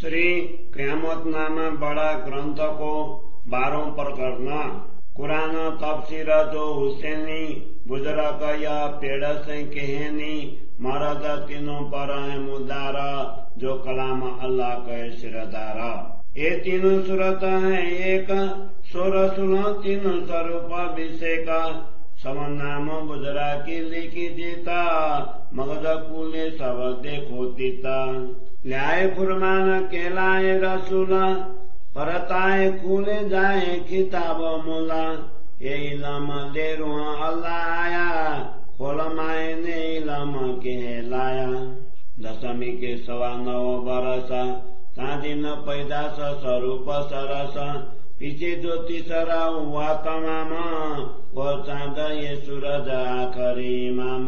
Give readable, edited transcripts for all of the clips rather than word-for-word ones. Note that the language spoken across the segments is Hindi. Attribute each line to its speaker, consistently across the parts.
Speaker 1: श्री क़यामत नामा बड़ा ग्रंथ को 12 प्रकरण कुरान तफसीर जो हुसैनी बुजुर्ग या पेड़ से कहनी मरद तीनों पर है मुदार जो कलाम अल्लाह के सिरदार। ये तीनों सूरत है एक सोरसुल तीन स्वरूप विषय का सब नाम बुजरा की लिखी देता मगज कुले सब देखो तीता ल्याए फुरमान कहलाए रसूल परताए कुले जाए खिताब मुला ये इलम देरू अल्लाह आया खोल माए ने इलम कहलाया। दशमी के 9.25 बरस दिन पैदास स्वरूप सरस पीछे जो तीसरा हुआ तमाम वो चांद ये सूरज आखरी इमाम।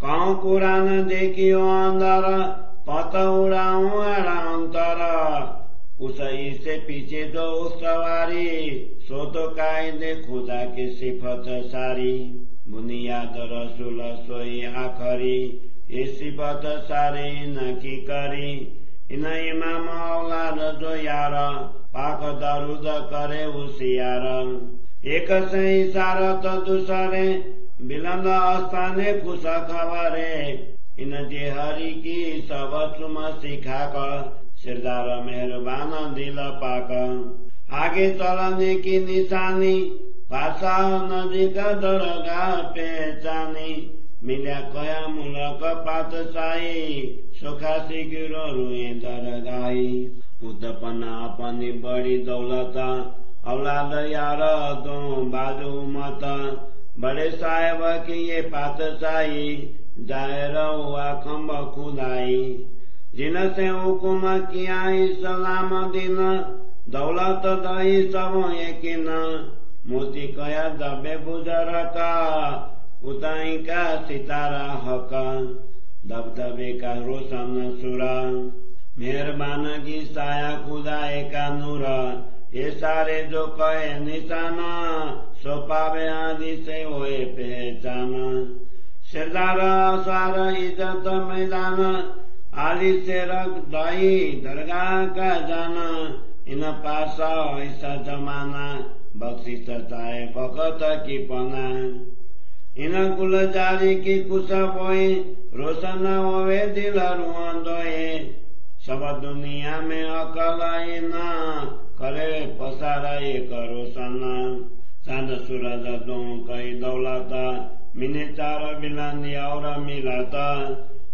Speaker 1: कहूँ कुरान देखियो अंदर पत उड़ाऊ अंतर उसई से पीछे जो सवारी सो तो कायदे खुदा की सिफत सारी बुनियाद रसूल सोई आखरी ये सिफत सारी न की करी इन इमाम औलाद जो यार पाक दरुद करे उसियार एक से इशारत दूसरे बिलंद आस्थाने खुश खबरे इन जे हरि की सब चुम सिखा कर सिरदार मेहरबान दिल पाक आगे चलने की निशानी भाषा नजीक दरगाह पहचानी मिल्या कया मुलक पातशाही सुखासी गिरो रुए दरगाही उत्पन्न अपनी बड़ी दौलत औलाद यार दो बाजू मत बड़े साहेब की ये पातशाही जाहिर हुआ खम्ब खुदाई जिनसे हुकुम किया इस्लाम दिन दौलत दही सब यकीन मोती कया दबे बुजर का उताई का सितारा हक दबदबे का रोशन सुरा मेहरबान की साया खुदाए का नूर ये सारे जो कहे निशाना सो पावे आदि से होए पहचान सिरदार सार इज्जत मैदान आली से रख दही दरगाह का जाना इन पासा ऐसा जमाना बख्शी चाहे फकत की पना इन गुलजारी की कुछ बोए रोशन होवे दिल रुआंदोए सब दुनिया में अकल ना करे पसारा एक रोशन चांद सूरज दो कई दौलत मिने चार बिलानी और मिलाता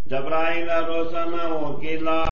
Speaker 1: जबराइल रोशन हो किला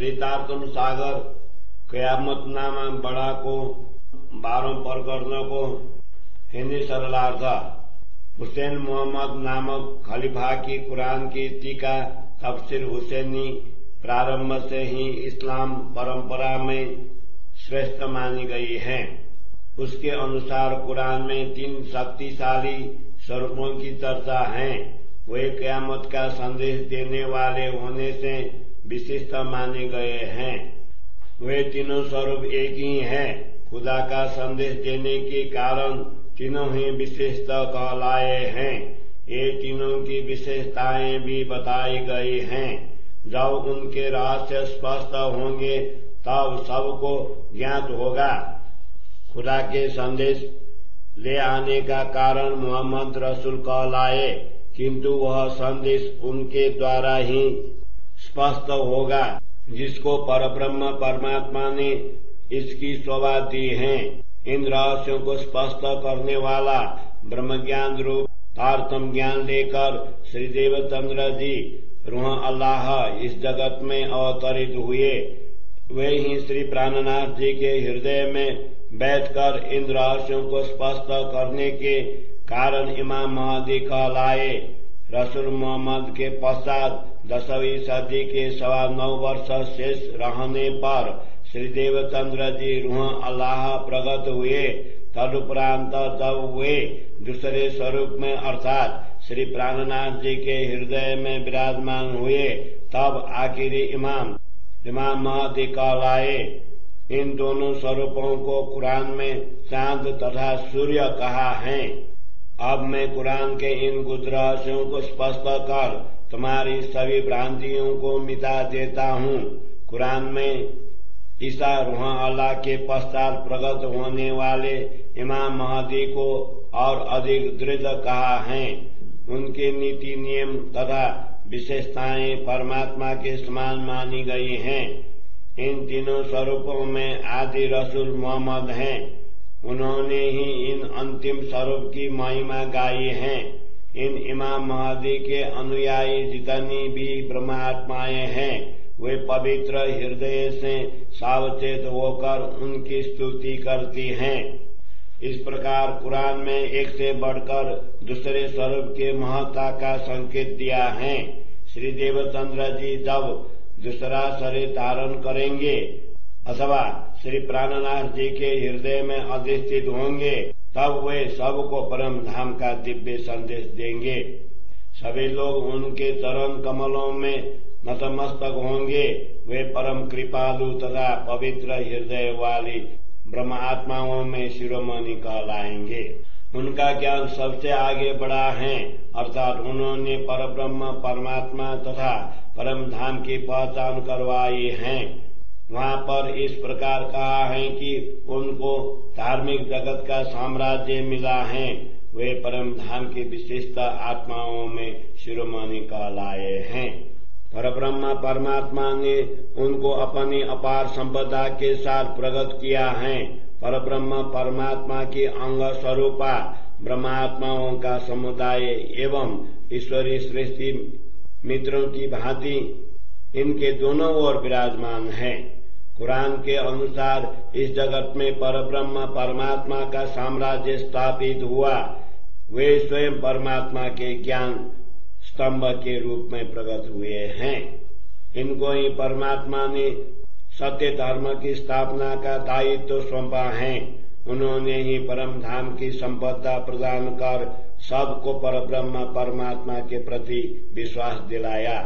Speaker 1: चरितार्थम सागर क़यामतनामा बड़ा को 12 प्रकरणों को हिंदी सरलार्थ हुसैन मोहम्मद नामक खलीफा की कुरान की टीका तफसीर हुसैनी प्रारंभ से ही इस्लाम परंपरा में श्रेष्ठ मानी गई है। उसके अनुसार कुरान में 3 शक्तिशाली स्वरूपों की चर्चा है। वे क़यामत का संदेश देने वाले होने से विशिष्ट माने गए हैं। वे तीनों स्वरूप एक ही हैं। खुदा का संदेश देने के कारण तीनों ही विशिष्ट कहलाए हैं। ये तीनों की विशेषताएं भी बताई गई हैं। जब उनके रहस्य स्पष्ट होंगे तब सबको ज्ञात होगा। खुदा के संदेश ले आने का कारण मोहम्मद रसूल कहलाए, किंतु वह संदेश उनके द्वारा ही स्पष्ट होगा जिसको परब्रह्म परमात्मा ने इसकी शोभा दी है। इन रहस्यों को स्पष्ट करने वाला ब्रह्म ज्ञान रूप तारतम ज्ञान लेकर श्री देवचंद्र जी रूह अल्लाह इस जगत में अवतरित हुए। वे ही श्री प्राणनाथ जी के हृदय में बैठकर इन रहस्यों को स्पष्ट करने के कारण इमाम महदी कहलाए। रसूल मोहम्मद के पश्चात 10वीं सदी के 9.25 वर्ष शेष रहने पर श्री देवचंद्र जी रूह अल्लाह प्रकट हुए। तदुपरांत जब वे दूसरे स्वरूप में अर्थात श्री प्राणनाथ जी के हृदय में विराजमान हुए तब आखिरी इमाम महदी कहलाए। इन दोनों स्वरूपों को कुरान में चांद तथा सूर्य कहा है। अब मैं कुरान के इन गुप्त रहस्यों को स्पष्ट कर तुम्हारी सभी भ्रांतियों को मिटा देता हूँ। कुरान में ईसा रूह अल्लाह के पश्चात प्रकट होने वाले इमाम महदी को और अधिक दृढ़ कहा है। उनके नीति नियम तथा विशेषताएं परमात्मा के समान मानी गई हैं। इन तीनों स्वरूपों में आदि रसूल मोहम्मद हैं। उन्होंने ही इन अंतिम स्वरूप की महिमा गाई है। इन इमाम महदी के अनुयायी जितनी भी ब्रह्मात्माएं हैं वे पवित्र हृदय से सावचेत होकर उनकी स्तुति करती हैं। इस प्रकार कुरान में एक से बढ़कर दूसरे स्वरूप के महत्ता का संकेत दिया है। श्री देवचंद्र जी जब दूसरा शरीर धारण करेंगे अथवा श्री प्राणनाथ जी के हृदय में अधिष्ठित होंगे तब वे सबको परम धाम का दिव्य संदेश देंगे। सभी लोग उनके चरण कमलों में नतमस्तक होंगे। वे परम कृपालु तथा पवित्र हृदय वाली ब्रह्म आत्माओं में शिरोमणि कहलाएंगे। उनका ज्ञान सबसे आगे बढ़ा है, अर्थात उन्होंने परब्रह्म परमात्मा तथा परम धाम की पहचान करवाई है। वहाँ पर इस प्रकार कहा है कि उनको धार्मिक जगत का साम्राज्य मिला है। वे परम धाम की विशिष्ट आत्माओं में शिरोमणि कहलाए हैं। परब्रह्म परमात्मा ने उनको अपनी अपार संपदा के साथ प्रकट किया है। परब्रह्म परमात्मा की अंग स्वरूपा ब्रह्मात्माओं का समुदाय एवं ईश्वरीय सृष्टि मित्रों की भांति इनके दोनों ओर विराजमान है। कुरान के अनुसार इस जगत में परब्रह्म परमात्मा का साम्राज्य स्थापित हुआ। वे स्वयं परमात्मा के ज्ञान स्तंभ के रूप में प्रकट हुए हैं। इनको ही परमात्मा ने सत्य धर्म की स्थापना का दायित्व सौंपा है। उन्होंने ही परम धाम की संपदा प्रदान कर सबको परब्रह्म परमात्मा के प्रति विश्वास दिलाया।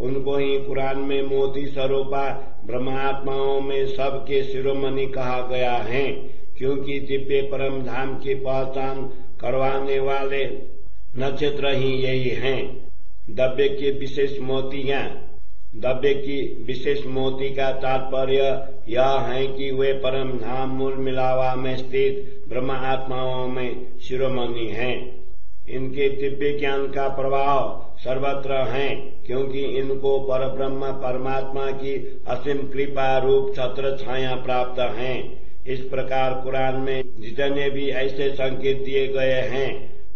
Speaker 1: उनको ही कुरान में मोती स्वरूपा ब्रह्मात्माओं में सबके शिरोमणि कहा गया है, क्योंकि दिव्य परम धाम की पहचान करवाने वाले नक्षत्र ही यही हैं। दब्बे की विशेष मोती का तात्पर्य यह है कि वे परम धाम मूल मिलावा में स्थित ब्रह्म आत्माओं में शिरोमणि हैं। इनके दिव्य ज्ञान का प्रभाव सर्वत्र है, क्योंकि इनको परब्रह्म परमात्मा की असीम कृपा रूप छत्र छाया प्राप्त है। इस प्रकार कुरान में जितने भी ऐसे संकेत दिए गए हैं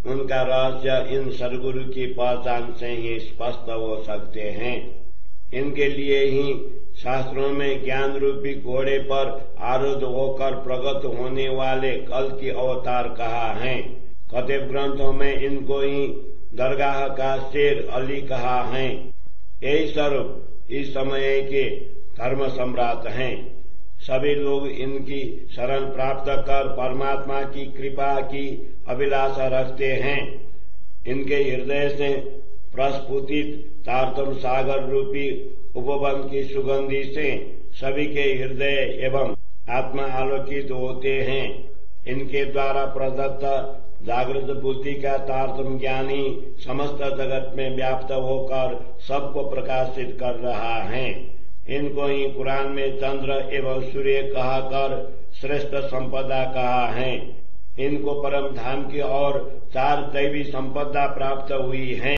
Speaker 1: उनका रहस्य इन सद्गुरु की पहचान से ही स्पष्ट हो सकते हैं। इनके लिए ही शास्त्रों में ज्ञान रूपी घोड़े पर आरूढ़ होकर प्रकट होने वाले कल की अवतार कहा है। कथित ग्रंथों में इनको ही दरगाह का शेर अली कहा है। यही स्वरूप इस समय के धर्म सम्राट हैं। सभी लोग इनकी शरण प्राप्त कर परमात्मा की कृपा की अभिलाषा रखते हैं। इनके हृदय से प्रस्फुटित तारतम सागर रूपी उपवन की सुगंधि से सभी के हृदय एवं आत्मा आलोकित होते हैं। इनके द्वारा प्रदत्त जागृत बुद्धि का तारतम ज्ञानी समस्त जगत में व्याप्त होकर सबको प्रकाशित कर रहा है। इनको ही कुरान में चंद्र एवं सूर्य कहकर श्रेष्ठ संपदा कहा है। इनको परम धाम की और 4 दैवी संपदा प्राप्त हुई है।